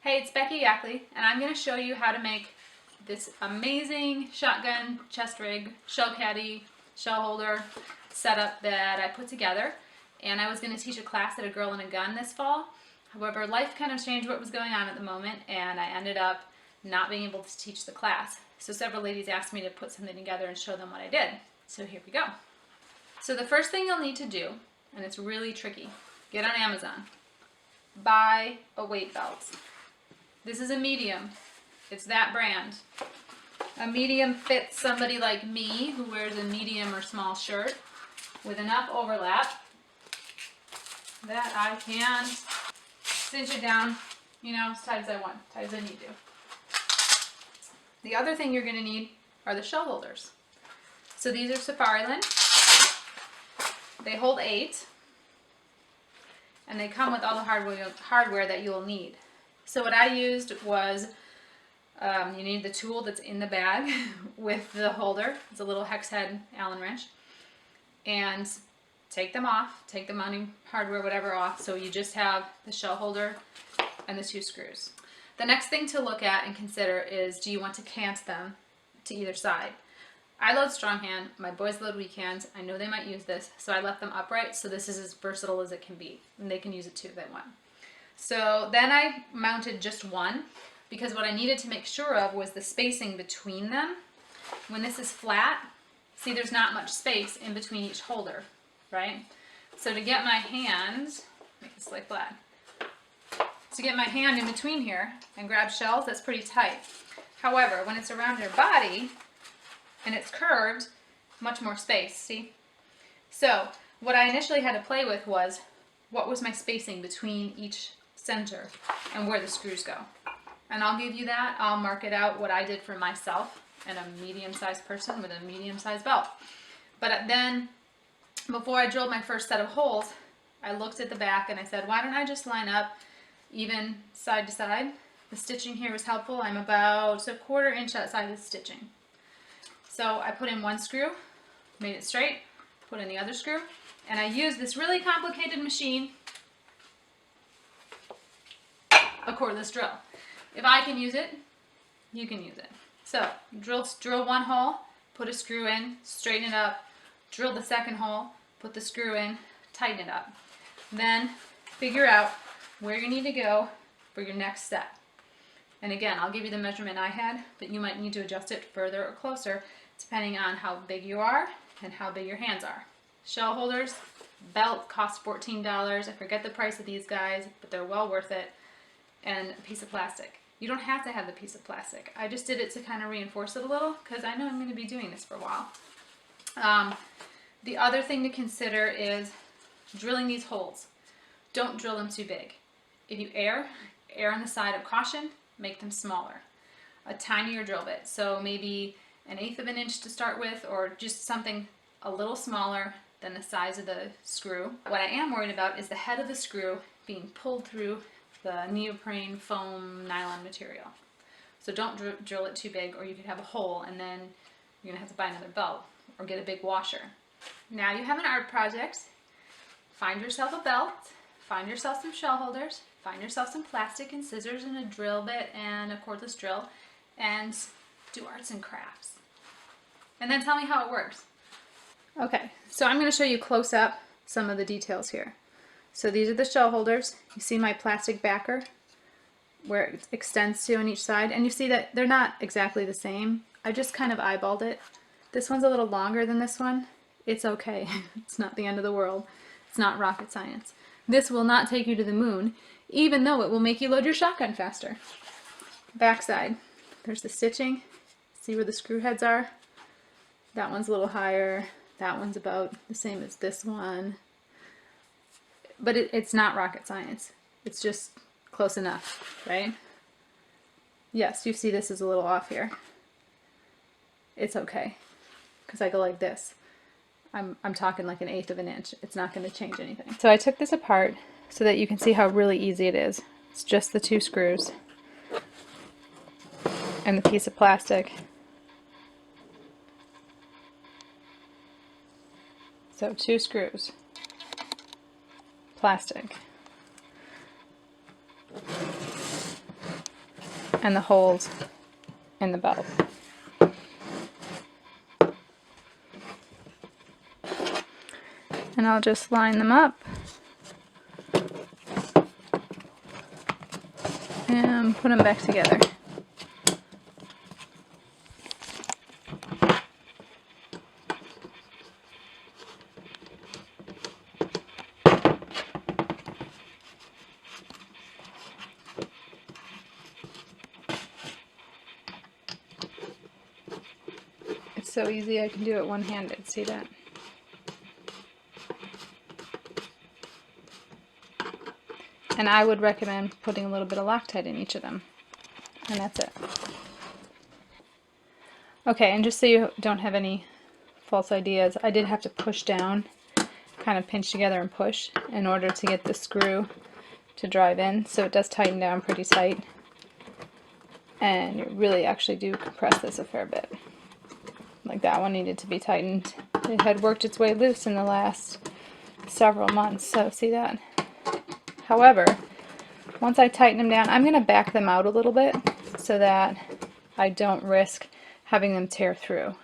Hey, it's Becky Yackley, and I'm going to show you how to make this amazing shotgun chest rig, shell caddy, shell holder setup that I put together. And I was going to teach a class at A Girl and a Gun this fall. However, life kind of changed what was going on at the moment, and I ended up not being able to teach the class. So several ladies asked me to put something together and show them what I did. So here we go. So the first thing you'll need to do, and it's really tricky, get on Amazon, buy a weight belt. This is a medium. It's that brand. A medium fits somebody like me who wears a medium or small shirt with enough overlap that I can cinch it down, as tight as I want, tight as I need to. The other thing you're going to need are the shell holders. So these are Safariland. They hold 8, and they come with all the hardware that you'll need. So what I used was, you need the tool that's in the bag with the holder. It's a little hex head Allen wrench. And take them off, take the mounting hardware, whatever off, so you just have the shell holder and the 2 screws. The next thing to look at and consider is, do you want to cant them to either side? I load strong hand, my boys load weak hand. I know they might use this, so I left them upright, so this is as versatile as it can be, and they can use it too if they want. So then I mounted just one, because what I needed to make sure of was the spacing between them. When this is flat, see, there's not much space in between each holder, right? So to get my hand, make this lay flat, to get my hand in between here and grab shells, that's pretty tight. However, when it's around your body and it's curved, much more space, see? So what I initially had to play with was, what was my spacing between each center and where the screws go? And I'll give you that. I'll mark it out what I did for myself and a medium-sized person with a medium-sized belt. But then, before I drilled my first set of holes, I looked at the back and I said, why don't I just line up even side to side? The stitching here was helpful. I'm about a 1/4 inch outside of the stitching. So I put in one screw, made it straight, put in the other screw, and I used this really complicated machine, a cordless drill. If I can use it, you can use it. So drill one hole, put a screw in, straighten it up, drill the second hole, put the screw in, tighten it up. Then figure out where you need to go for your next step. And again, I'll give you the measurement I had, but you might need to adjust it further or closer depending on how big you are and how big your hands are. Shell holders, belt costs $14. I forget the price of these guys, but they're well worth it. And a piece of plastic. You don't have to have the piece of plastic. I just did it to kind of reinforce it a little because I know I'm going to be doing this for a while. The other thing to consider is drilling these holes. Don't drill them too big. If you err on the side of caution, make them smaller. A tinier drill bit, so maybe 1/8 of an inch to start with, or just something a little smaller than the size of the screw. What I am worried about is the head of the screw being pulled through the neoprene foam nylon material. So don't drill it too big, or you could have a hole and then you're gonna have to buy another belt or get a big washer. Now you have an art project. Find yourself a belt, find yourself some shell holders, find yourself some plastic and scissors and a drill bit and a cordless drill, and do arts and crafts. And then tell me how it works. Okay, so I'm going to show you close up some of the details here. So these are the shell holders. You see my plastic backer where it extends to on each side, and you see that they're not exactly the same. I just kind of eyeballed it. This one's a little longer than this one. It's okay. It's not the end of the world. It's not rocket science. This will not take you to the moon, even though it will make you load your shotgun faster. Backside, there's the stitching. See where the screw heads are? That one's a little higher. That one's about the same as this one. But it's not rocket science. It's just close enough, right? Yes, you see this is a little off here. It's okay, because I go like this. I'm talking like 1/8 of an inch. It's not going to change anything. So I took this apart so that you can see how really easy it is. It's just the 2 screws and the piece of plastic. So 2 screws, plastic, and the holes in the belt. And I'll just line them up and put them back together. It's so easy, I can do it one-handed, see that? And I would recommend putting a little bit of Loctite in each of them. And that's it. Okay, and just so you don't have any false ideas, I did have to push down, kind of pinch together and push in order to get the screw to drive in. So it does tighten down pretty tight. And you really actually do compress this a fair bit. Like that one needed to be tightened. It had worked its way loose in the last several months, so see that? However, once I tighten them down, I'm going to back them out a little bit so that I don't risk having them tear through.